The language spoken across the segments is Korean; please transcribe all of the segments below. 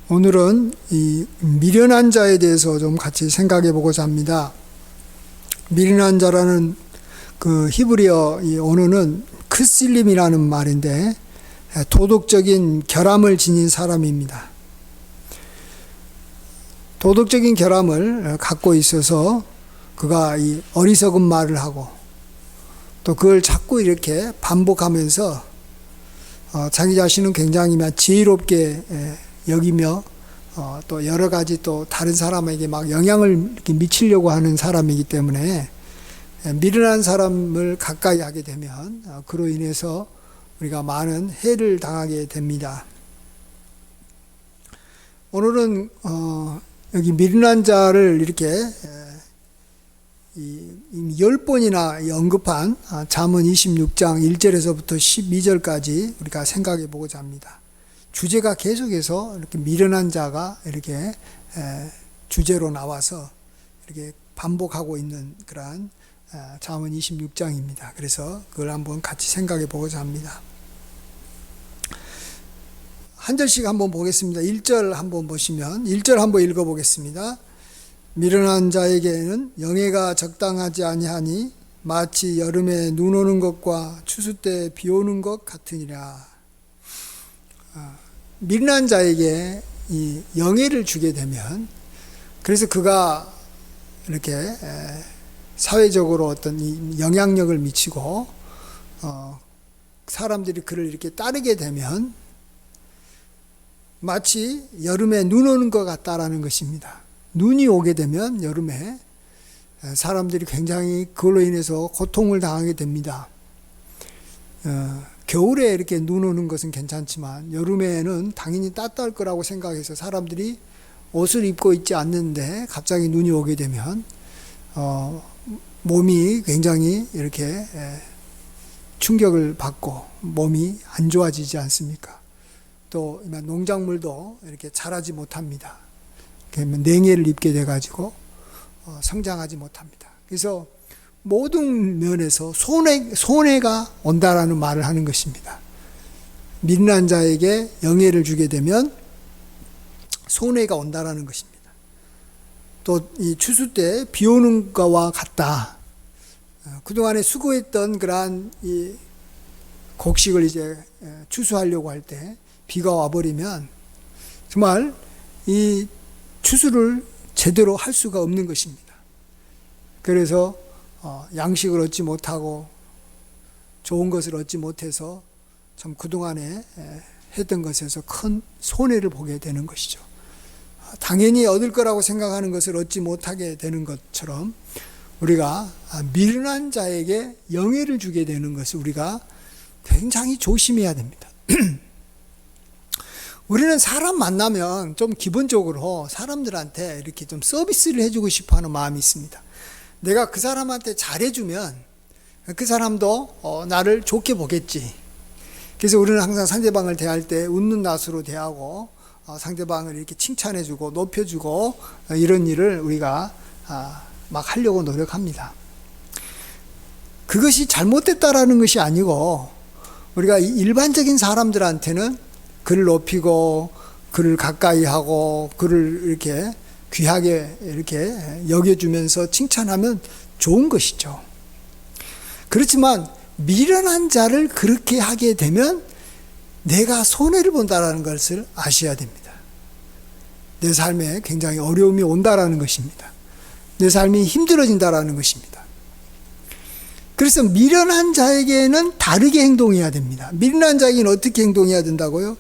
오늘은 이 미련한 자에 대해서 좀 같이 생각해 보고자 합니다. 미련한 자라는 그 히브리어 이 언어는 크실림이라는 말인데 도덕적인 결함을 지닌 사람입니다. 도덕적인 결함을 갖고 있어서 그가 이 어리석은 말을 하고 또 그걸 자꾸 이렇게 반복하면서 자기 자신은 굉장히 지혜롭게 여기며 또 여러 가지 또 다른 사람에게 막 영향을 이렇게 미치려고 하는 사람이기 때문에 미련한 사람을 가까이 하게 되면 그로 인해서 우리가 많은 해를 당하게 됩니다. 오늘은 여기 미련한 자를 이렇게 10번이나 언급한 잠언 26장 1절에서부터 12절까지 우리가 생각해 보고자 합니다. 주제가 계속해서 이렇게 미련한 자가 이렇게 주제로 나와서 이렇게 반복하고 있는 그러한 잠언 26장입니다. 그래서 그걸 한번 같이 생각해 보고자 합니다. 한 절씩 한번 보겠습니다. 1절 한번 보시면 1절 한번 읽어 보겠습니다. 미련한 자에게는 영예가 적당하지 아니하니 마치 여름에 눈 오는 것과 추수 때 비 오는 것 같으니라. 미련한 자에게 이 영예를 주게 되면 그래서 그가 이렇게 사회적으로 어떤 이 영향력을 미치고 사람들이 그를 이렇게 따르게 되면 마치 여름에 눈 오는 것 같다라는 것입니다. 눈이 오게 되면 여름에 사람들이 굉장히 그걸로 인해서 고통을 당하게 됩니다. 겨울에 이렇게 눈 오는 것은 괜찮지만 여름에는 당연히 따뜻할 거라고 생각해서 사람들이 옷을 입고 있지 않는데 갑자기 눈이 오게 되면 몸이 굉장히 이렇게 충격을 받고 몸이 안 좋아지지 않습니까? 또 농작물도 이렇게 자라지 못합니다. 그러면 냉해를 입게 돼가지고 성장하지 못합니다. 그래서 모든 면에서 손해가 온다라는 말을 하는 것입니다. 미련한 자에게 영예를 주게 되면 손해가 온다라는 것입니다. 또 이 추수 때 비 오는 것과 같다. 그동안에 수고했던 그러한 이 곡식을 이제 추수하려고 할 때 비가 와버리면 정말 이 추수를 제대로 할 수가 없는 것입니다. 그래서 양식을 얻지 못하고 좋은 것을 얻지 못해서 참 그동안에 했던 것에서 큰 손해를 보게 되는 것이죠. 당연히 얻을 거라고 생각하는 것을 얻지 못하게 되는 것처럼 우리가 미련한 자에게 영예를 주게 되는 것을 우리가 굉장히 조심해야 됩니다. 우리는 사람 만나면 좀 기본적으로 사람들한테 이렇게 좀 서비스를 해주고 싶어 하는 마음이 있습니다. 내가 그 사람한테 잘해주면 그 사람도 나를 좋게 보겠지. 그래서 우리는 항상 상대방을 대할 때 웃는 낯으로 대하고 상대방을 이렇게 칭찬해주고 높여주고 이런 일을 우리가 막 하려고 노력합니다. 그것이 잘못됐다라는 것이 아니고 우리가 일반적인 사람들한테는 그를 높이고 그를 가까이 하고 그를 이렇게 귀하게 이렇게 여겨주면서 칭찬하면 좋은 것이죠. 그렇지만 미련한 자를 그렇게 하게 되면 내가 손해를 본다라는 것을 아셔야 됩니다. 내 삶에 굉장히 어려움이 온다라는 것입니다. 내 삶이 힘들어진다라는 것입니다. 그래서 미련한 자에게는 다르게 행동해야 됩니다. 미련한 자에게는 어떻게 행동해야 된다고요?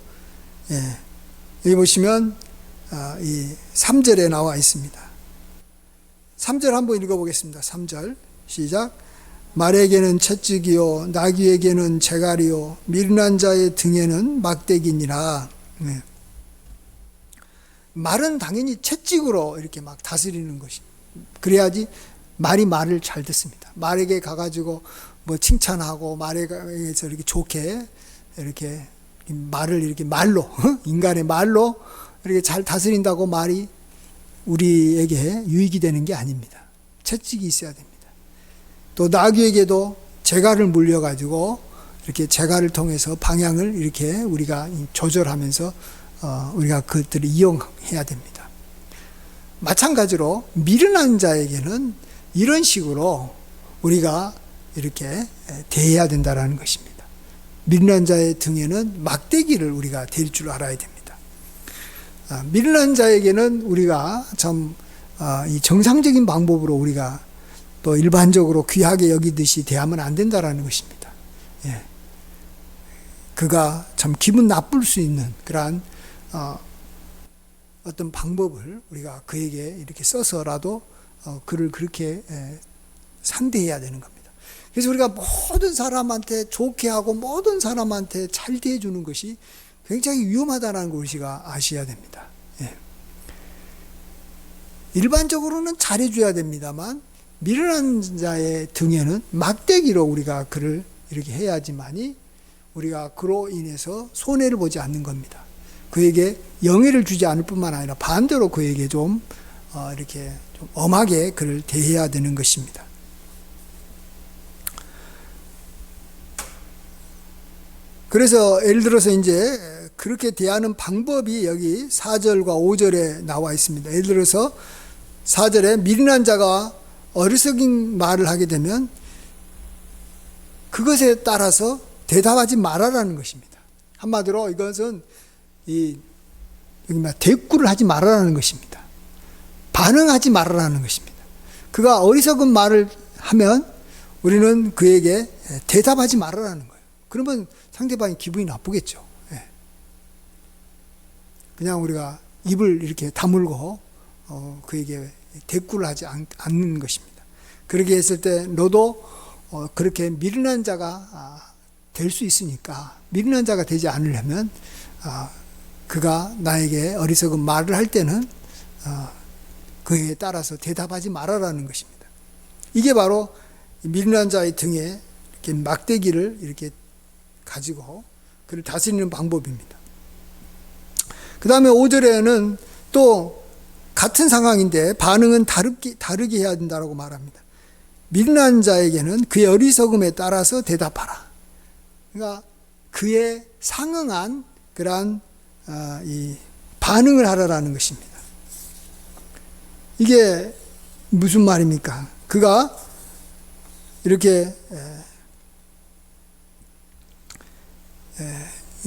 여기 보시면 이 3절에 나와 있습니다. 3절 한번 읽어보겠습니다. 3절 시작. 말에게는 채찍이요 나귀에게는 재갈이요 미련한 자의 등에는 막대기니라. 말은 당연히 채찍으로 이렇게 막 다스리는 것입니다. 그래야지 말을 잘 듣습니다. 말에게 가가지고 뭐 칭찬하고 말에게서 이렇게 좋게 이렇게 말을 이렇게 말로 인간의 말로 이렇게 잘 다스린다고 말이 우리에게 유익이 되는 게 아닙니다. 채찍이 있어야 됩니다. 또 나귀에게도 재갈을 물려가지고 이렇게 재갈을 통해서 방향을 이렇게 우리가 조절하면서 우리가 그것들을 이용해야 됩니다. 마찬가지로 미련한 자에게는 이런 식으로 우리가 이렇게 대해야 된다는 것입니다. 미련한 자의 등에는 막대기를 우리가 댈 줄 알아야 됩니다. 미련한 자에게는 우리가 참 이 정상적인 방법으로 우리가 또 일반적으로 귀하게 여기듯이 대하면 안 된다는 것입니다. 예. 그가 참 기분 나쁠 수 있는 그러한 어떤 방법을 우리가 그에게 이렇게 써서라도 그를 그렇게 상대해야 되는 겁니다. 그래서 우리가 모든 사람한테 좋게 하고 모든 사람한테 잘 대해주는 것이 굉장히 위험하다는 걸 우리가 아셔야 됩니다. 예. 일반적으로는 잘해줘야 됩니다만 미련한 자의 등에는 막대기로 우리가 그를 이렇게 해야지만이 우리가 그로 인해서 손해를 보지 않는 겁니다. 그에게 영예를 주지 않을 뿐만 아니라 반대로 그에게 좀 이렇게 좀 엄하게 그를 대해야 되는 것입니다. 그래서 예를 들어서 이제 그렇게 대하는 방법이 여기 4절과 5절에 나와 있습니다. 예를 들어서 4절에 미련한 자가 어리석은 말을 하게 되면 그것에 따라서 대답하지 말아라는 것입니다. 한마디로 이것은 대꾸를 하지 말아라는 것입니다. 반응하지 말아라는 것입니다. 그가 어리석은 말을 하면 우리는 그에게 대답하지 말아라는 거예요. 그러면 상대방이 기분이 나쁘겠죠. 그냥 우리가 입을 이렇게 다물고 그에게 대꾸를 하지 않는 것입니다. 그렇게 했을 때 너도 그렇게 미련한 자가 될 수 있으니까 미련한 자가 되지 않으려면 그가 나에게 어리석은 말을 할 때는 그에 따라서 대답하지 말아라는 것입니다. 이게 바로 미련한 자의 등에 이렇게 막대기를 이렇게 가지고 그를 다스리는 방법입니다. 그 다음에 5절에는 또 같은 상황인데 반응은 다르게 해야 된다고 말합니다. 미련한 자에게는 그의 어리석음에 따라서 대답하라. 그러니까 그에 상응한 그러한 이 반응을 하라라는 것입니다. 이게 무슨 말입니까? 그가 이렇게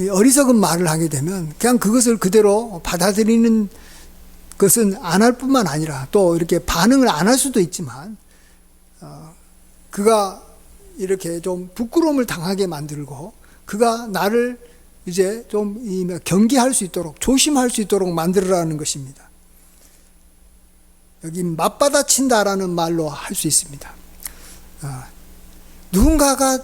어리석은 말을 하게 되면 그냥 그것을 그대로 받아들이는 것은 안 할 뿐만 아니라 또 이렇게 반응을 안 할 수도 있지만 그가 이렇게 좀 부끄러움을 당하게 만들고 그가 나를 이제 좀 경계할 수 있도록 조심할 수 있도록 만들어라는 것입니다. 여기 맞받아친다라는 말로 할 수 있습니다. 누군가가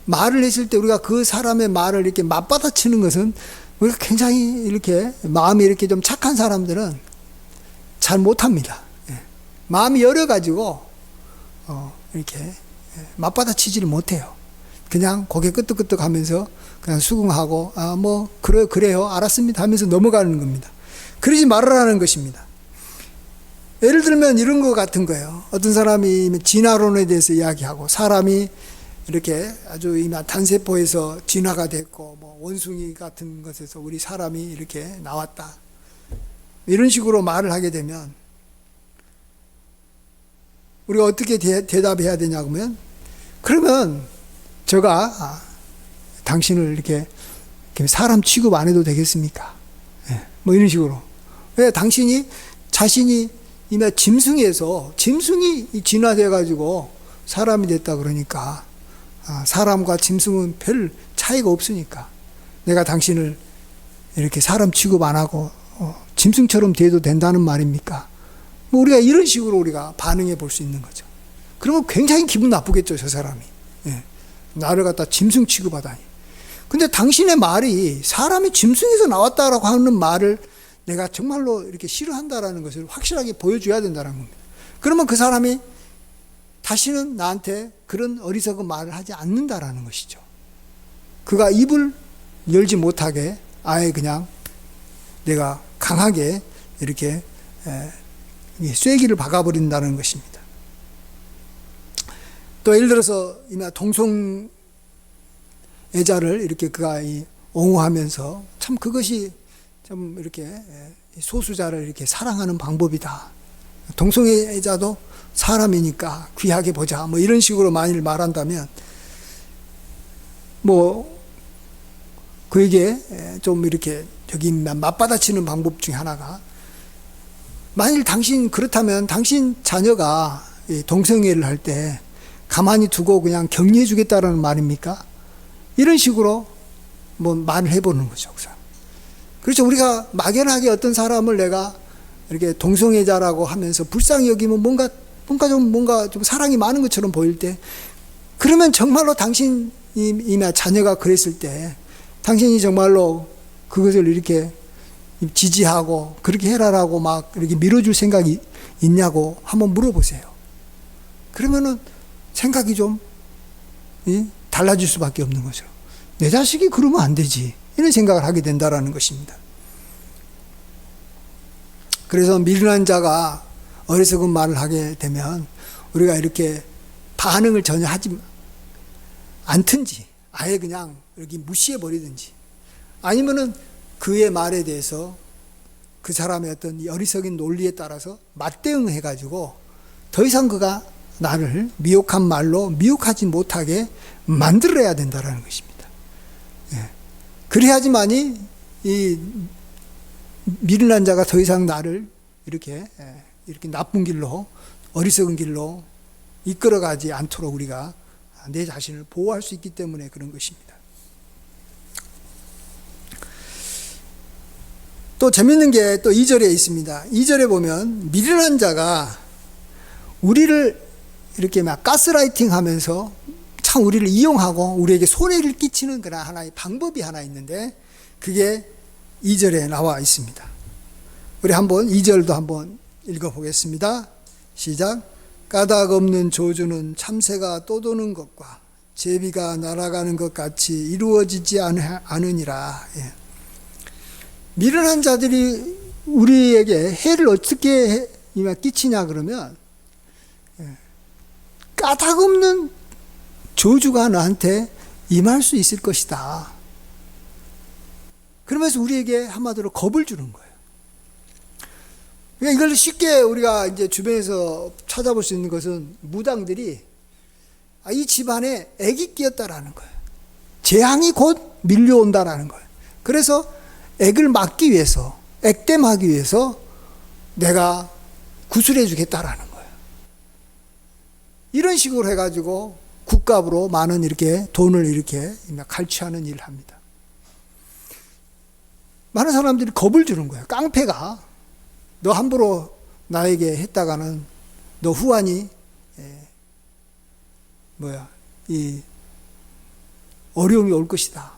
말을 했을 때 우리가 그 사람의 말을 이렇게 맞받아치는 것은 우리가 굉장히 이렇게 마음이 이렇게 좀 착한 사람들은 잘 못합니다. 마음이 열어가지고 이렇게 맞받아치지를 못해요. 그냥 고개 끄덕끄덕 하면서 그냥 수긍하고 뭐 그래요 알았습니다 하면서 넘어가는 겁니다. 그러지 말아라는 것입니다. 예를 들면 이런 것 같은 거예요. 어떤 사람이 진화론에 대해서 이야기하고 사람이 이렇게 아주 단세포에서 진화가 됐고 뭐 원숭이 같은 것에서 우리 사람이 이렇게 나왔다 이런 식으로 말을 하게 되면 우리가 어떻게 대답해야 되냐고 하면 그러면 제가 당신을 이렇게 사람 취급 안 해도 되겠습니까? 뭐 이런 식으로. 왜 당신이 자신이 이미 짐승이 진화돼 가지고 사람이 됐다 그러니까 사람과 짐승은 별 차이가 없으니까 내가 당신을 이렇게 사람 취급 안 하고 짐승처럼 대해도 된다는 말입니까? 뭐 우리가 이런 식으로 우리가 반응해 볼 수 있는 거죠. 그러면 굉장히 기분 나쁘겠죠, 저 사람이. 나를 갖다 짐승 취급하다니. 근데 당신의 말이 사람이 짐승에서 나왔다라고 하는 말을 내가 정말로 이렇게 싫어한다라는 것을 확실하게 보여줘야 된다는 겁니다. 그러면 그 사람이 다시는 나한테 그런 어리석은 말을 하지 않는다라는 것이죠. 그가 입을 열지 못하게 아예 그냥 내가 강하게 이렇게 쐐기를 박아버린다는 것입니다. 또 예를 들어서 동성애자를 이렇게 그가 옹호하면서 참 그것이 좀 이렇게 소수자를 이렇게 사랑하는 방법이다. 동성애자도 사람이니까 귀하게 보자. 뭐 이런 식으로 만일 말한다면 뭐 그에게 좀 이렇게 저기 맞받아치는 방법 중에 하나가, 만일 당신 그렇다면 당신 자녀가 동성애를 할 때 가만히 두고 그냥 격려해 주겠다라는 말입니까? 이런 식으로 뭐 말을 해보는 거죠. 그렇죠. 우리가 막연하게 어떤 사람을 내가 이렇게 동성애자라고 하면서 불쌍히 여기면 뭔가 좀 사랑이 많은 것처럼 보일 때, 그러면 정말로 당신이 자녀가 그랬을 때 당신이 정말로 그것을 이렇게 지지하고 그렇게 해라라고 막 이렇게 밀어줄 생각이 있냐고 한번 물어보세요. 그러면은 생각이 좀 달라질 수밖에 없는 거죠. 내 자식이 그러면 안 되지, 이런 생각을 하게 된다라는 것입니다. 그래서 미련한 자가 어리석은 말을 하게 되면 우리가 이렇게 반응을 전혀 하지 않든지, 아예 그냥 이렇게 무시해 버리든지, 아니면은 그의 말에 대해서 그 사람의 어떤 어리석은 논리에 따라서 맞대응해 가지고 더 이상 그가 나를 미혹한 말로 미혹하지 못하게 만들어야 된다라는 것입니다. 예. 그래야지만이 이 미련한 자가 더 이상 나를 이렇게 나쁜 길로, 어리석은 길로 이끌어가지 않도록 우리가 내 자신을 보호할 수 있기 때문에 그런 것입니다. 또 재밌는 게 또 2절에 있습니다. 2절에 보면 미련한 자가 우리를 이렇게 막 가스라이팅 하면서 참 우리를 이용하고 우리에게 손해를 끼치는 그런 하나의 방법이 하나 있는데, 그게 2절에 나와 있습니다. 우리 한번 2절도 한번 읽어보겠습니다. 시작. 까닭 없는 조주는 참새가 떠도는 것과 제비가 날아가는 것 같이 이루어지지 않으니라. 예. 미련한 자들이 우리에게 해를 어떻게 끼치냐 그러면, 까닭 없는 저주가 너한테 임할 수 있을 것이다. 그러면서 우리에게 한마디로 겁을 주는 거예요. 그러니까 이걸 쉽게 우리가 이제 주변에서 찾아볼 수 있는 것은, 무당들이 이 집안에 액이 끼었다라는 거예요. 재앙이 곧 밀려온다라는 거예요. 그래서 액을 막기 위해서, 액땜하기 위해서 내가 구술해 주겠다라는 거예요. 이런 식으로 해가지고 국값으로 많은 이렇게 돈을 이렇게 갈취하는 일을 합니다. 많은 사람들이 겁을 주는 거예요. 깡패가 너 함부로 나에게 했다가는 너 후환이 이 어려움이 올 것이다.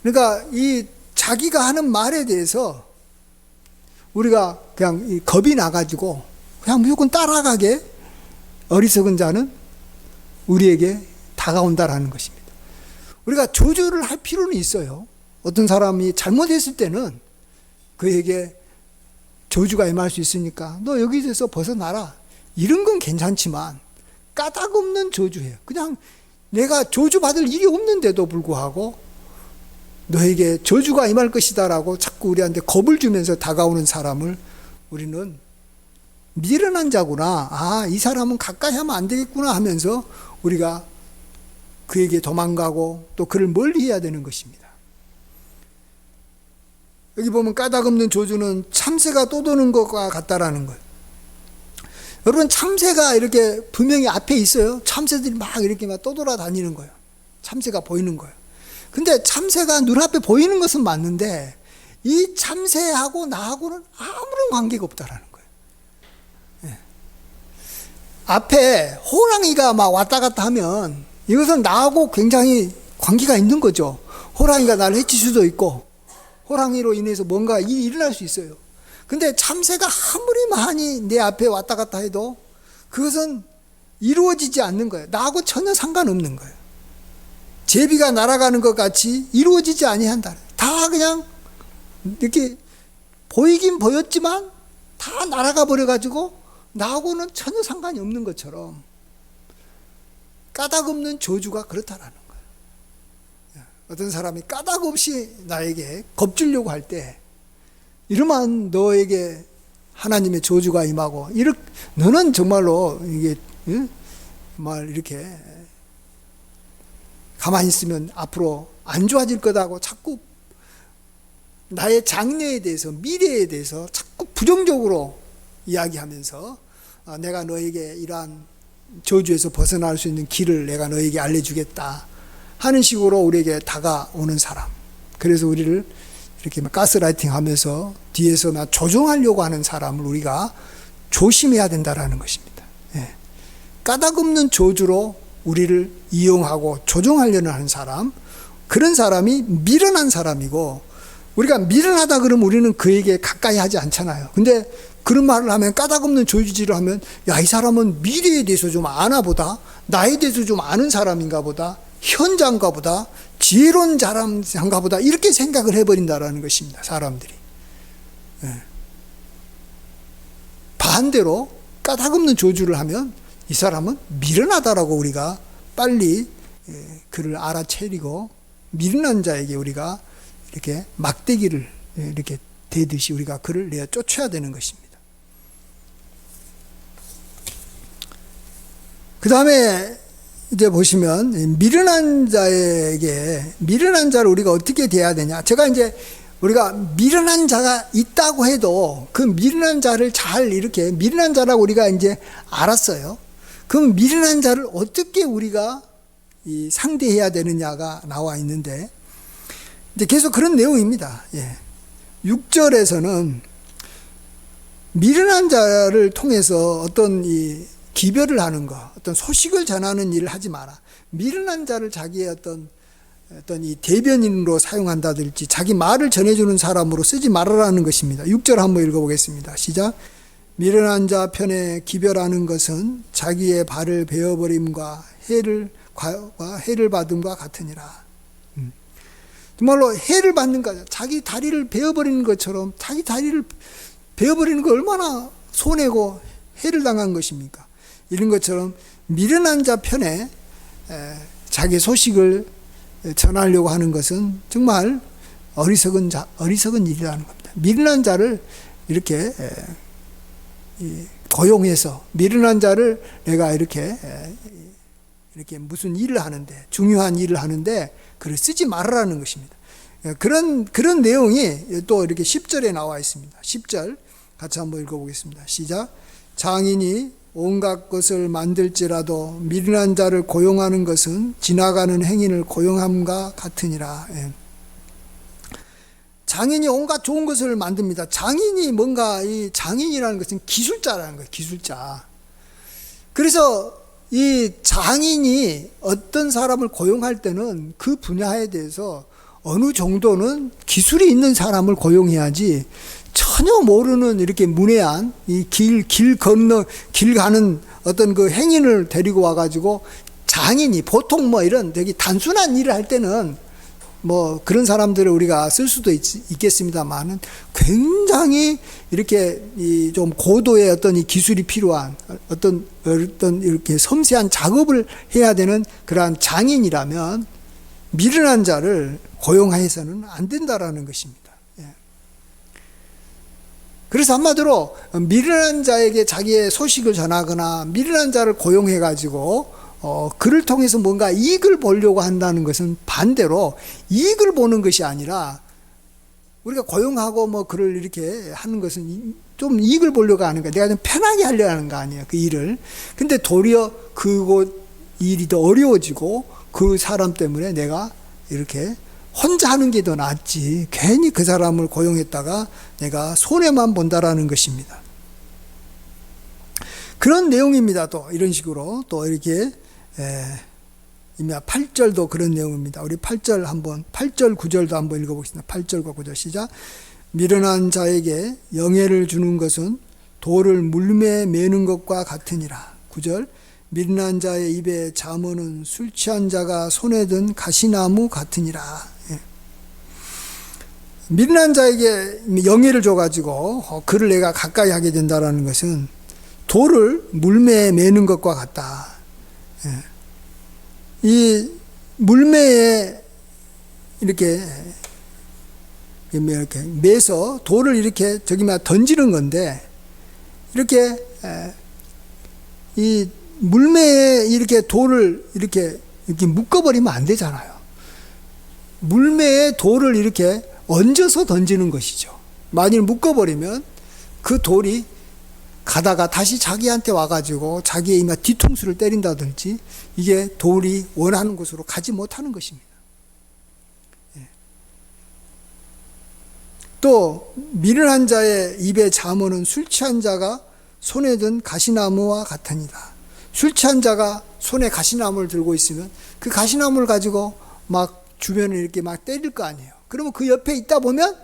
그러니까 이 자기가 하는 말에 대해서 우리가 그냥 겁이 나가지고 그냥 무조건 따라가게 어리석은 자는 우리에게 다가온다라는 것입니다. 우리가 조절을 할 필요는 있어요. 어떤 사람이 잘못했을 때는 그에게 저주가 임할 수 있으니까 너 여기서 벗어나라, 이런 건 괜찮지만 까닭 없는 저주예요. 그냥 내가 저주받을 일이 없는데도 불구하고 너에게 저주가 임할 것이다라고 자꾸 우리한테 겁을 주면서 다가오는 사람을 우리는 미련한 자구나, 이 사람은 가까이 하면 안 되겠구나 하면서 우리가 그에게 도망가고 또 그를 멀리 해야 되는 것입니다. 여기 보면 까닭 없는 저주는 참새가 떠도는 것과 같다라는 거예요. 여러분, 참새가 이렇게 분명히 앞에 있어요. 참새들이 막 이렇게 막 떠돌아다니는 거예요. 참새가 보이는 거예요. 근데 참새가 눈앞에 보이는 것은 맞는데 이 참새하고 나하고는 아무런 관계가 없다라는 거예요. 예. 앞에 호랑이가 막 왔다 갔다 하면 이것은 나하고 굉장히 관계가 있는 거죠. 호랑이가 나를 해칠 수도 있고 호랑이로 인해서 뭔가 일이 일어날 수 있어요. 근데 참새가 아무리 많이 내 앞에 왔다 갔다 해도 그것은 이루어지지 않는 거예요. 나하고 전혀 상관없는 거예요. 제비가 날아가는 것 같이 이루어지지 아니한다. 다 그냥 이렇게 보이긴 보였지만 다 날아가 버려가지고 나하고는 전혀 상관이 없는 것처럼 까닭 없는 저주가 그렇다라는 거예요. 어떤 사람이 까닭 없이 나에게 겁주려고 할 때, 이러면 너에게 하나님의 저주가 임하고, 너는 정말로 이게 정말 이렇게 가만히 있으면 앞으로 안 좋아질 거다고 자꾸 나의 장래에 대해서, 미래에 대해서 자꾸 부정적으로 이야기하면서 내가 너에게 이러한 저주에서 벗어날 수 있는 길을 내가 너에게 알려주겠다 하는 식으로 우리에게 다가오는 사람, 그래서 우리를 이렇게 가스라이팅 하면서 뒤에서 조종하려고 하는 사람을 우리가 조심해야 된다라는 것입니다. 까닭 없는 저주로 우리를 이용하고 조종하려는 하는 사람, 그런 사람이 미련한 사람이고, 우리가 미련하다 그러면 우리는 그에게 가까이 하지 않잖아요. 근데 그런 말을 하면, 까닭 없는 저주질을 하면, 야, 이 사람은 미래에 대해서 좀 아나 보다, 나에 대해서 좀 아는 사람인가 보다, 현자인가 보다, 지혜로운 사람인가 보다, 이렇게 생각을 해버린다라는 것입니다, 사람들이. 반대로 까닭 없는 저주를 하면 이 사람은 미련하다라고 우리가 빨리 그를 알아채리고, 미련한 자에게 우리가 이렇게 막대기를 이렇게 대듯이 우리가 그를 내어 쫓아야 되는 것입니다. 그 다음에 이제 보시면, 미련한 자를 우리가 어떻게 대해야 되냐. 제가 이제 우리가 미련한 자가 있다고 해도 그 미련한 자를 잘 이렇게, 미련한 자라고 우리가 이제 알았어요. 그럼 미련한 자를 어떻게 우리가 상대해야 되느냐가 나와 있는데, 이제 계속 그런 내용입니다. 6절에서는 미련한 자를 통해서 어떤 기별을 하는 것, 어떤 소식을 전하는 일을 하지 마라. 미련한 자를 자기의 어떤 이 대변인으로 사용한다든지 자기 말을 전해주는 사람으로 쓰지 말아라는 것입니다. 6절 한번 읽어보겠습니다. 시작. 미련한 자 편에 기별하는 것은 자기의 발을 베어버림과 해를 받음과 같으니라. 정말로 해를 받는 거, 자기 다리를 베어버리는 것처럼, 자기 다리를 베어버리는 거 얼마나 손해고 해를 당한 것입니까? 이런 것처럼 미련한 자 편에 자기 소식을 전하려고 하는 것은 정말 어리석은 일이라는 겁니다. 미련한 자를 이렇게 고용해서, 미련한 자를 내가 이렇게 무슨 일을 하는데, 중요한 일을 하는데 그를 쓰지 말아라는 것입니다. 그런 내용이 또 이렇게 10절에 나와 있습니다. 10절 같이 한번 읽어보겠습니다. 시작. 장인이 온갖 것을 만들지라도 미련한 자를 고용하는 것은 지나가는 행인을 고용함과 같으니라. 장인이 온갖 좋은 것을 만듭니다. 장인이 뭔가, 이 장인이라는 것은 기술자라는 거예요. 기술자. 그래서 이 장인이 어떤 사람을 고용할 때는 그 분야에 대해서 어느 정도는 기술이 있는 사람을 고용해야지, 전혀 모르는 이렇게 문외한 이 길 가는 어떤 그 행인을 데리고 와가지고, 장인이 보통 뭐 이런 되게 단순한 일을 할 때는 뭐 그런 사람들을 우리가 쓸 수도 있겠습니다만은, 굉장히 이렇게 좀 고도의 어떤 이 기술이 필요한 어떤 이렇게 섬세한 작업을 해야 되는 그러한 장인이라면 미련한 자를 고용해서는 안 된다라는 것입니다. 그래서 한마디로 미련한 자에게 자기의 소식을 전하거나 미련한 자를 고용해 가지고 그를 통해서 뭔가 이익을 보려고 한다는 것은 반대로 이익을 보는 것이 아니라, 우리가 고용하고 뭐 그를 이렇게 하는 것은 좀 이익을 보려고 하는 거야. 내가 좀 편하게 하려고 하는 거 아니에요, 그 일을. 근데 도리어 그곳 일이 더 어려워지고 그 사람 때문에 내가 이렇게 혼자 하는 게 더 낫지, 괜히 그 사람을 고용했다가 내가 손해만 본다라는 것입니다. 그런 내용입니다. 또 이런 식으로 또 이렇게 8절도 그런 내용입니다. 우리 8절 9절도 한번 읽어보겠습니다. 8절과 9절 시작. 미련한 자에게 영예를 주는 것은 돌을 물매에 매는 것과 같으니라. 9절. 미련한 자의 입에 잠언은 술 취한 자가 손에 든 가시나무 같으니라. 미련한 자에게 영예를 줘가지고 그를 내가 가까이 하게 된다라는 것은 돌을 물매에 매는 것과 같다. 이 물매에 이렇게 매서 돌을 이렇게 저기만 던지는 건데, 이렇게 이 물매에 이렇게 돌을 이렇게 묶어버리면 안 되잖아요. 물매에 돌을 이렇게 얹어서 던지는 것이죠. 만일 묶어버리면 그 돌이 가다가 다시 자기한테 와가지고 자기의 이마 뒤통수를 때린다든지, 이게 돌이 원하는 곳으로 가지 못하는 것입니다. 또 미련한 자의 입의 잠언은 술 취한 자가 손에 든 가시나무와 같으니라. 술 취한 자가 손에 가시나무를 들고 있으면 그 가시나무를 가지고 막 주변을 이렇게 막 때릴 거 아니에요. 그러면 그 옆에 있다 보면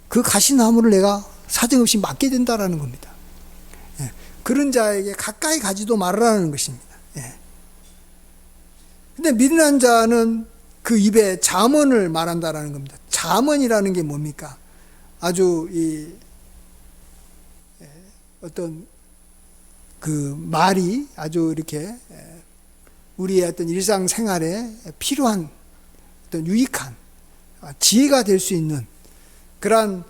그 가시나무를 내가 사정없이 맞게 된다라는 겁니다. 그런 자에게 가까이 가지도 말라는 것입니다. 근데 미련한 자는 그 입에 잠언을 말한다라는 겁니다. 잠언이라는 게 뭡니까? 아주 어떤 그 말이 아주 이렇게 우리의 어떤 일상생활에 필요한 어떤 유익한 지혜가 될 수 있는 그러한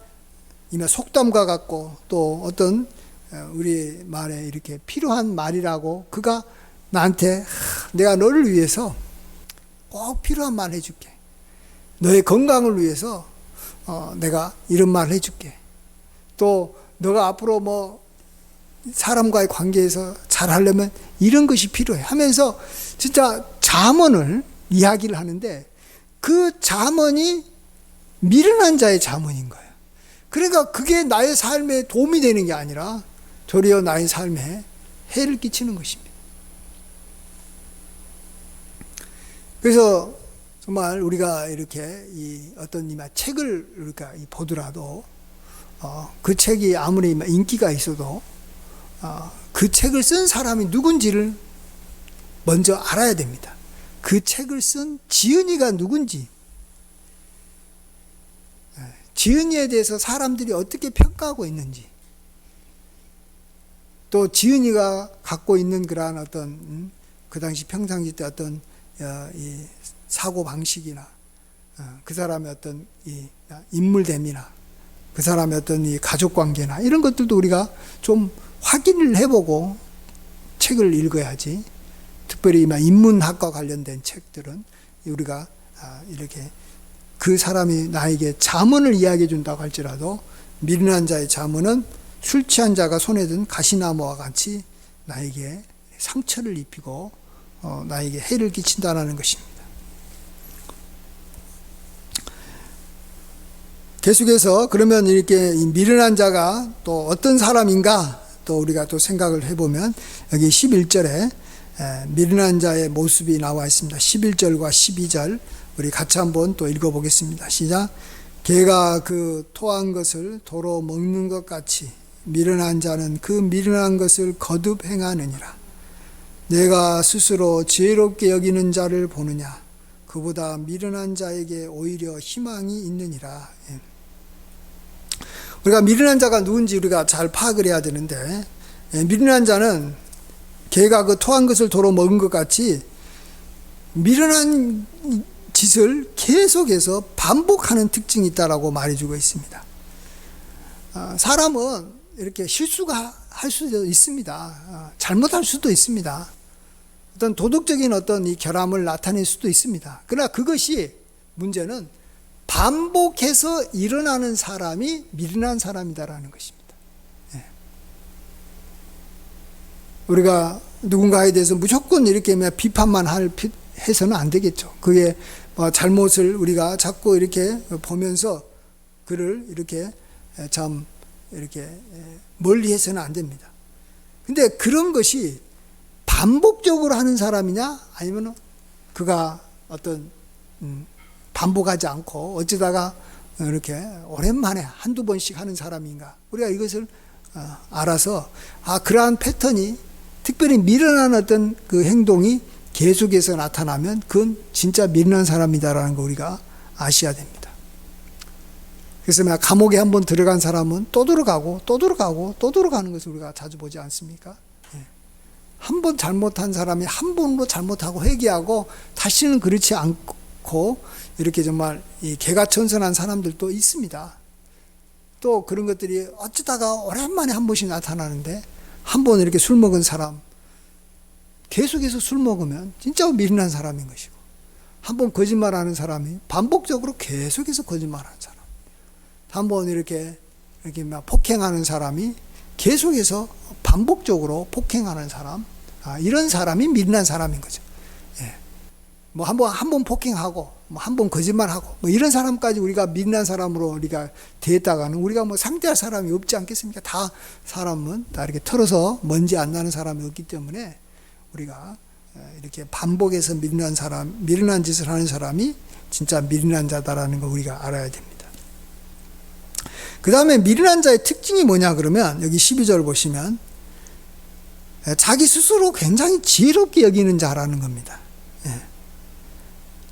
속담과 같고, 또 어떤 우리 말에 이렇게 필요한 말이라고, 그가 나한테 내가 너를 위해서 꼭 필요한 말 해줄게, 너의 건강을 위해서 내가 이런 말 해줄게, 또 너가 앞으로 뭐 사람과의 관계에서 잘하려면 이런 것이 필요해 하면서 진짜 잠언을 이야기를 하는데, 그 잠언이 미련한 자의 잠언인 거예요. 그러니까 그게 나의 삶에 도움이 되는 게 아니라 도리어 나의 삶에 해를 끼치는 것입니다. 그래서 정말 우리가 이렇게 어떤 책을 우리가 보더라도 그 책이 아무리 인기가 있어도 그 책을 쓴 사람이 누군지를 먼저 알아야 됩니다. 그 책을 쓴 지은이가 누군지, 지은이에 대해서 사람들이 어떻게 평가하고 있는지, 또 지은이가 갖고 있는 그러한 어떤 그 당시 평상시 때 어떤 이 사고 방식이나 그 사람의 어떤 이 인물됨이나 그 사람의 어떤 이 가족 관계나 이런 것들도 우리가 좀 확인을 해보고 책을 읽어야지. 특별히 인문학과 관련된 책들은 우리가 이렇게 그 사람이 나에게 잠언을 이야기해 준다고 할지라도, 미련한 자의 잠언은 술 취한 자가 손에 든 가시나무와 같이 나에게 상처를 입히고 나에게 해를 끼친다는 것입니다. 계속해서 그러면 이렇게 미련한 자가 또 어떤 사람인가, 또 우리가 또 생각을 해보면 여기 11절에 미련한 자의 모습이 나와 있습니다. 11절과 12절 우리 같이 한번 또 읽어보겠습니다. 시작. 개가 그 토한 것을 도로 먹는 것 같이 미련한 자는 그 미련한 것을 거듭 행하느니라. 내가 스스로 지혜롭게 여기는 자를 보느냐, 그보다 미련한 자에게 오히려 희망이 있느니라. 우리가 미련한 자가 누군지 우리가 잘 파악을 해야 되는데, 미련한 자는 개가 그 토한 것을 도로 먹은 것 같이 미련한 짓을 계속해서 반복하는 특징이 있다라고 말해주고 있습니다. 사람은 이렇게 실수가 할 수도 있습니다. 잘못할 수도 있습니다. 어떤 도덕적인 어떤 이 결함을 나타낼 수도 있습니다. 그러나 그것이 문제는 반복해서 일어나는 사람이 미련한 사람이다라는 것입니다. 우리가 누군가에 대해서 무조건 이렇게 비판만 해서는 안 되겠죠. 그의 잘못을 우리가 자꾸 이렇게 보면서 그를 이렇게 참 이렇게 멀리 해서는 안 됩니다. 근데 그런 것이 반복적으로 하는 사람이냐, 아니면 그가 어떤 반복하지 않고 어쩌다가 이렇게 오랜만에 한두 번씩 하는 사람인가, 우리가 이것을 알아서 그러한 패턴이, 특별히 미련한 어떤 그 행동이 계속해서 나타나면 그건 진짜 미련한 사람이다라는 거 우리가 아셔야 됩니다. 그래서 감옥에 한번 들어간 사람은 또 들어가고 또 들어가고 또 들어가는 것을 우리가 자주 보지 않습니까? 한 번 잘못한 사람이 한 번으로 잘못하고 회개하고 다시는 그렇지 많고 이렇게 정말 이 개가천선한 사람들도 있습니다. 또 그런 것들이 어쩌다가 오랜만에 한 번씩 나타나는데 한 번 이렇게 술 먹은 사람, 계속해서 술 먹으면 진짜 미련한 사람인 것이고, 한 번 거짓말하는 사람이 반복적으로 계속해서 거짓말하는 사람, 한 번 이렇게 막 폭행하는 사람이 계속해서 반복적으로 폭행하는 사람, 이런 사람이 미련한 사람인 거죠. 예. 뭐 한 번 폭행하고, 뭐 한 번 거짓말하고, 뭐 이런 사람까지 우리가 미련한 사람으로 우리가 대했다가는 우리가 뭐 상대할 사람이 없지 않겠습니까? 다 사람은 다 이렇게 털어서 먼지 안 나는 사람이 없기 때문에 우리가 이렇게 반복해서 미련한 짓을 하는 사람이 진짜 미련한 자다라는 거 우리가 알아야 됩니다. 그 다음에 미련한 자의 특징이 뭐냐 그러면 여기 12절 보시면 자기 스스로 굉장히 지혜롭게 여기는 자라는 겁니다.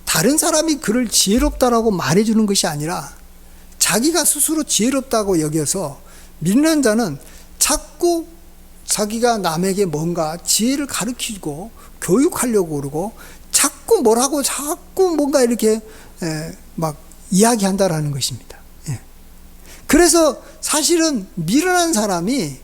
다른 사람이 그를 지혜롭다라고 말해주는 것이 아니라 자기가 스스로 지혜롭다고 여겨서, 미련한 자는 자꾸 자기가 남에게 뭔가 지혜를 가르치고 교육하려고 그러고 자꾸 뭔가 이렇게 막 이야기한다라는 것입니다. 그래서 사실은 미련한 사람이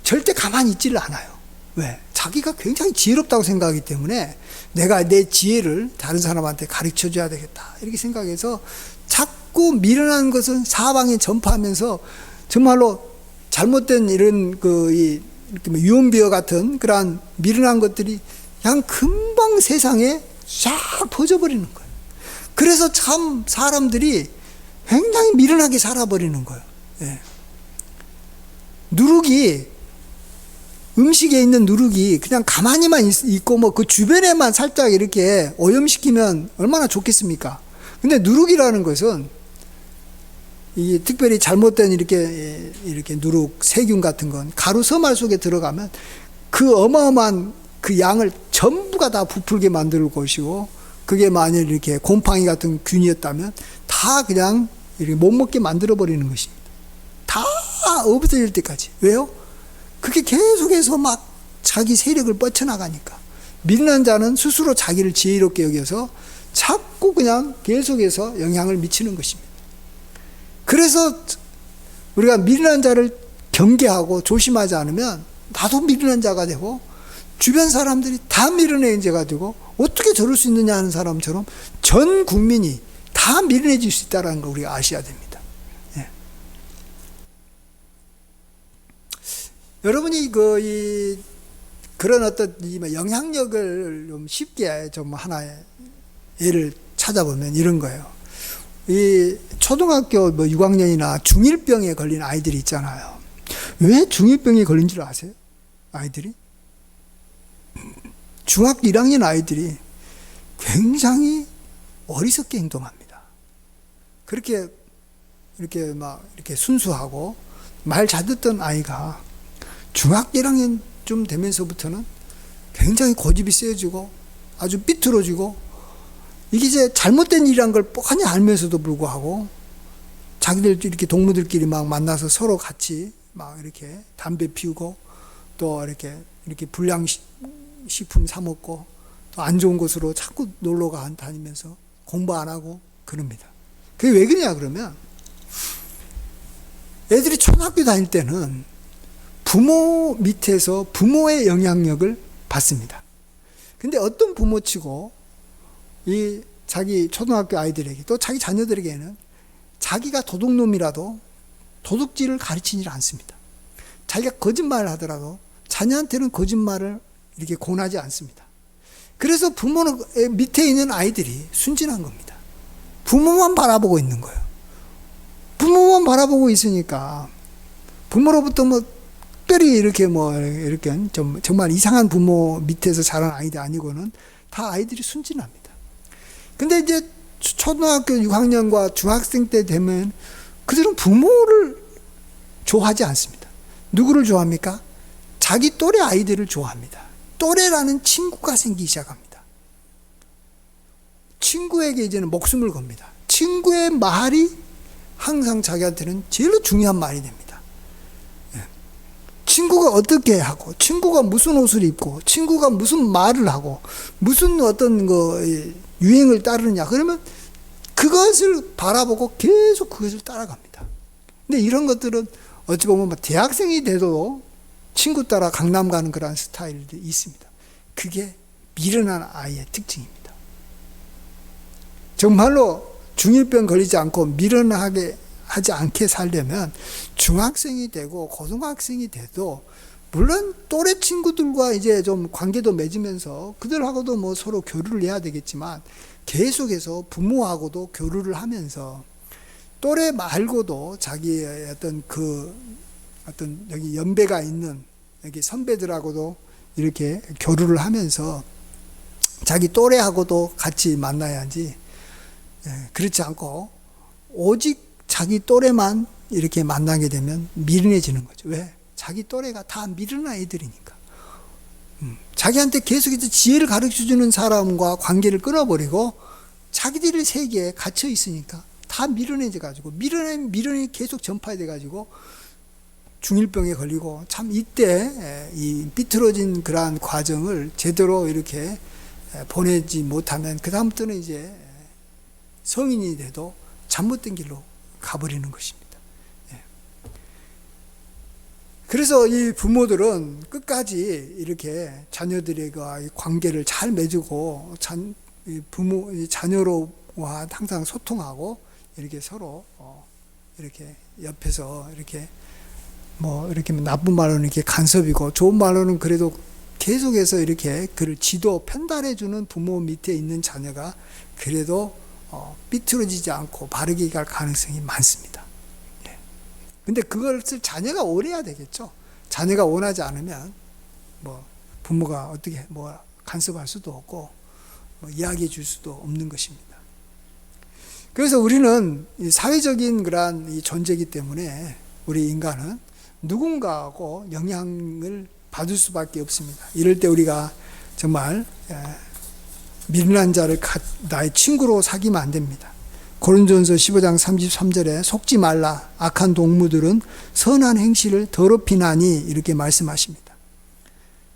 절대 가만히 있지를 않아요. 왜? 자기가 굉장히 지혜롭다고 생각하기 때문에 내가 내 지혜를 다른 사람한테 가르쳐 줘야 되겠다 이렇게 생각해서 자꾸 미련한 것은 사방에 전파하면서 정말로 잘못된 이런 유언비어 같은 그러한 미련한 것들이 그냥 금방 세상에 쫙 퍼져버리는 거예요. 그래서 참 사람들이 굉장히 미련하게 살아버리는 거예요. 예. 음식에 있는 누룩이 그냥 가만히만 있고 뭐 그 주변에만 살짝 이렇게 오염시키면 얼마나 좋겠습니까? 근데 누룩이라는 것은 이 특별히 잘못된 이렇게 누룩, 세균 같은 건 가루 서말 속에 들어가면 그 어마어마한 그 양을 전부가 다 부풀게 만들 것이고, 그게 만일 이렇게 곰팡이 같은 균이었다면 다 그냥 이렇게 못 먹게 만들어 버리는 것입니다. 다 없어질 때까지. 왜요? 그게 계속해서 막 자기 세력을 뻗쳐나가니까. 미련한 자는 스스로 자기를 지혜롭게 여겨서 자꾸 그냥 계속해서 영향을 미치는 것입니다. 그래서 우리가 미련한 자를 경계하고 조심하지 않으면 나도 미련한 자가 되고 주변 사람들이 다 미련한 자가 되고, 어떻게 저럴 수 있느냐 하는 사람처럼 전 국민이 다 미련해질 수 있다는 걸 우리가 아셔야 됩니다. 예. 여러분이 그런 어떤 영향력을 좀 쉽게 좀 하나의 예를 찾아보면 이런 거예요. 이 초등학교 6학년이나 중1병에 걸린 아이들이 있잖아요. 왜 중1병에 걸린 줄 아세요? 아이들이? 중학교 1학년 아이들이 굉장히 어리석게 행동합니다. 그렇게 이렇게 순수하고 말 잘 듣던 아이가 중학교 1학년 좀 되면서부터는 굉장히 고집이 세지고 아주 삐뚤어지고, 이게 이제 잘못된 일이란 걸 뻔히 알면서도 불구하고 자기들 이렇게 동무들끼리 막 만나서 서로 같이 막 이렇게 담배 피우고 또 이렇게 불량식품 사 먹고 또 안 좋은 곳으로 자꾸 놀러 다니면서 공부 안 하고 그럽니다. 그게 왜 그러냐 그러면, 애들이 초등학교 다닐 때는 부모 밑에서 부모의 영향력을 받습니다. 근데 어떤 부모치고 이 자기 초등학교 아이들에게 또 자기 자녀들에게는 자기가 도둑놈이라도 도둑질을 가르치지 않습니다. 자기가 거짓말을 하더라도 자녀한테는 거짓말을 이렇게 권하지 않습니다. 그래서 부모 밑에 있는 아이들이 순진한 겁니다. 부모만 바라보고 있는 거예요. 부모만 바라보고 있으니까 부모로부터 특별히 이렇게 정말 이상한 부모 밑에서 자란 아이들 아니고는 다 아이들이 순진합니다. 근데 이제 초등학교 6학년과 중학생 때 되면 그들은 부모를 좋아하지 않습니다. 누구를 좋아합니까? 자기 또래 아이들을 좋아합니다. 또래라는 친구가 생기기 시작합니다. 친구에게 이제는 목숨을 겁니다. 친구의 말이 항상 자기한테는 제일 중요한 말이 됩니다. 친구가 어떻게 하고, 친구가 무슨 옷을 입고, 친구가 무슨 말을 하고, 무슨 어떤 유행을 따르느냐? 그러면 그것을 바라보고 계속 그것을 따라갑니다. 근데 이런 것들은 어찌 보면 대학생이 돼도 친구 따라 강남 가는 그런 스타일도 있습니다. 그게 미련한 아이의 특징입니다. 정말로 중1병 걸리지 않고 미련하게 하지 않게 살려면 중학생이 되고 고등학생이 돼도 물론 또래 친구들과 이제 좀 관계도 맺으면서 그들하고도 뭐 서로 교류를 해야 되겠지만 계속해서 부모하고도 교류를 하면서 또래 말고도 자기의 어떤 여기 연배가 있는 여기 선배들하고도 이렇게 교류를 하면서 자기 또래하고도 같이 만나야지, 그렇지 않고 오직 자기 또래만 이렇게 만나게 되면 미련해지는 거죠. 왜? 자기 또래가 다 미련한 애들이니까. 자기한테 계속해서 지혜를 가르쳐주는 사람과 관계를 끊어버리고 자기들의 세계에 갇혀 있으니까 다 미련해져가지고 미련이 계속 전파돼가지고 중1병에 걸리고, 참 이때 이 삐뚤어진 그러한 과정을 제대로 이렇게 보내지 못하면 그 다음부터는 이제 성인이 돼도 잘못된 길로 가버리는 것입니다. 그래서 이 부모들은 끝까지 이렇게 자녀들과 관계를 잘 맺고 자녀로와 항상 소통하고 이렇게 서로 이렇게 옆에서 이렇게 이렇게 나쁜 말로는 이렇게 간섭이고 좋은 말로는 그래도 계속해서 이렇게 그를 편달해주는 부모 밑에 있는 자녀가 그래도 삐뚤어지지 않고 바르게 갈 가능성이 많습니다. 근데 그것을 자녀가 원해야 되겠죠. 자녀가 원하지 않으면 부모가 어떻게 간섭할 수도 없고 이야기해 줄 수도 없는 것입니다. 그래서 우리는 이 사회적인 그러한 이 존재이기 때문에 우리 인간은 누군가하고 영향을 받을 수밖에 없습니다. 이럴 때 우리가 정말 미련한 자를 나의 친구로 사귀면 안 됩니다. 고린도전서 15장 33절에 속지 말라, 악한 동무들은 선한 행실을 더럽히나니, 이렇게 말씀하십니다.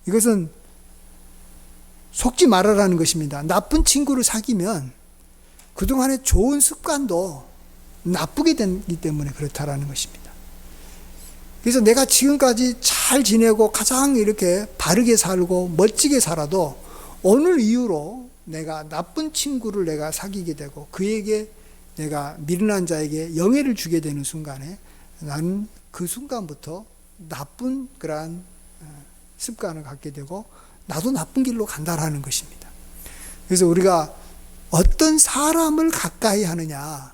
이것은 속지 말아라는 것입니다. 나쁜 친구를 사귀면 그동안의 좋은 습관도 나쁘게 되기 때문에 그렇다라는 것입니다. 그래서 내가 지금까지 잘 지내고 가장 이렇게 바르게 살고 멋지게 살아도 오늘 이후로 내가 나쁜 친구를 내가 사귀게 되고 그에게 내가 미련한 자에게 영예를 주게 되는 순간에 나는 그 순간부터 나쁜 그러한 습관을 갖게 되고 나도 나쁜 길로 간다라는 것입니다. 그래서 우리가 어떤 사람을 가까이 하느냐,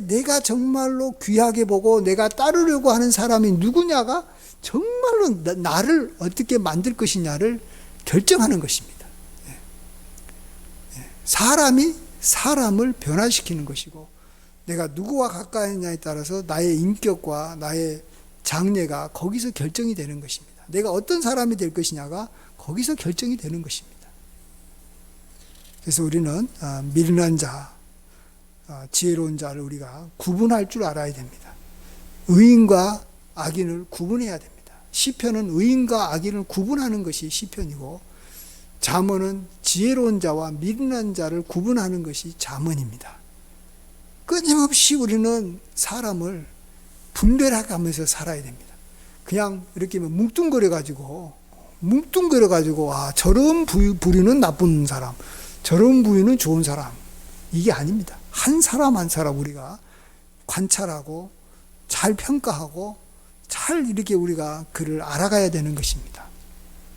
내가 정말로 귀하게 보고 내가 따르려고 하는 사람이 누구냐가 정말로 나를 어떻게 만들 것이냐를 결정하는 것입니다. 사람이 사람을 변화시키는 것이고 내가 누구와 가까이 있냐에 따라서 나의 인격과 나의 장래가 거기서 결정이 되는 것입니다. 내가 어떤 사람이 될 것이냐가 거기서 결정이 되는 것입니다. 그래서 우리는 미련한 자, 지혜로운 자를 우리가 구분할 줄 알아야 됩니다. 의인과 악인을 구분해야 됩니다. 시편은 의인과 악인을 구분하는 것이 시편이고 잠언은 지혜로운 자와 미련한 자를 구분하는 것이 잠언입니다. 끊임없이 우리는 사람을 분별해가면서 살아야 됩니다. 그냥 이렇게 뭉뚱그려가지고 저런 부류는 나쁜 사람, 저런 부류는 좋은 사람, 이게 아닙니다. 한 사람 한 사람 우리가 관찰하고 잘 평가하고 잘 이렇게 우리가 그를 알아가야 되는 것입니다.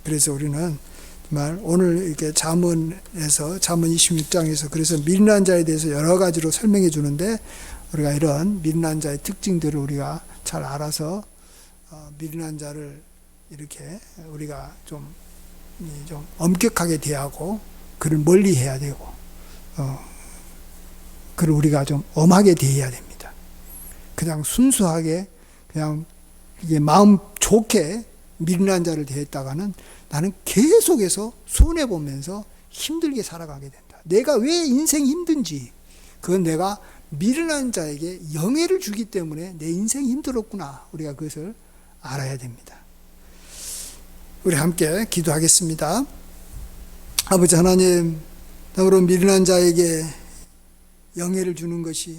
그래서 우리는 정말 오늘 이렇게 잠언에서 잠언 26장에서 그래서 미련한 자에 대해서 여러 가지로 설명해 주는데 우리가 이런 미련한 자의 특징들을 우리가 잘 알아서 미련한 자를 이렇게 우리가 좀 엄격하게 대하고 그를 멀리 해야 되고 그를 우리가 좀 엄하게 대해야 됩니다. 그냥 순수하게 그냥 이게 마음 좋게 미련한 자를 대했다가는 나는 계속해서 손해보면서 힘들게 살아가게 된다. 내가 왜 인생이 힘든지 그건 내가 미련한 자에게 영예를 주기 때문에 내 인생이 힘들었구나. 우리가 그것을 알아야 됩니다. 우리 함께 기도하겠습니다. 아버지 하나님, 그런 미련한 자에게 영예를 주는 것이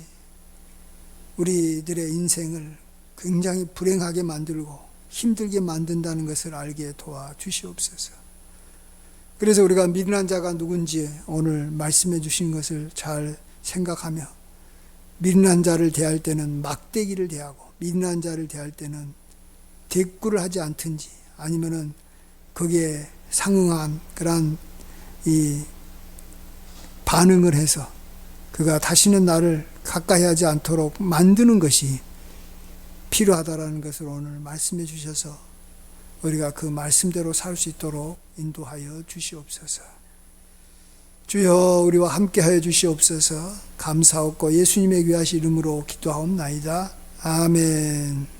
우리들의 인생을 굉장히 불행하게 만들고 힘들게 만든다는 것을 알게 도와주시옵소서. 그래서 우리가 미련한 자가 누군지 오늘 말씀해 주신 것을 잘 생각하며 미련한 자를 대할 때는 막대기를 대하고 미련한 자를 대할 때는 대꾸를 하지 않든지 아니면은 거기에 상응한 그런 이 반응을 해서 그가 다시는 나를 가까이 하지 않도록 만드는 것이 필요하다라는 것을 오늘 말씀해 주셔서 우리가 그 말씀대로 살 수 있도록 인도하여 주시옵소서. 주여 우리와 함께하여 주시옵소서. 감사하고 예수님의 귀하신 이름으로 기도하옵나이다. 아멘.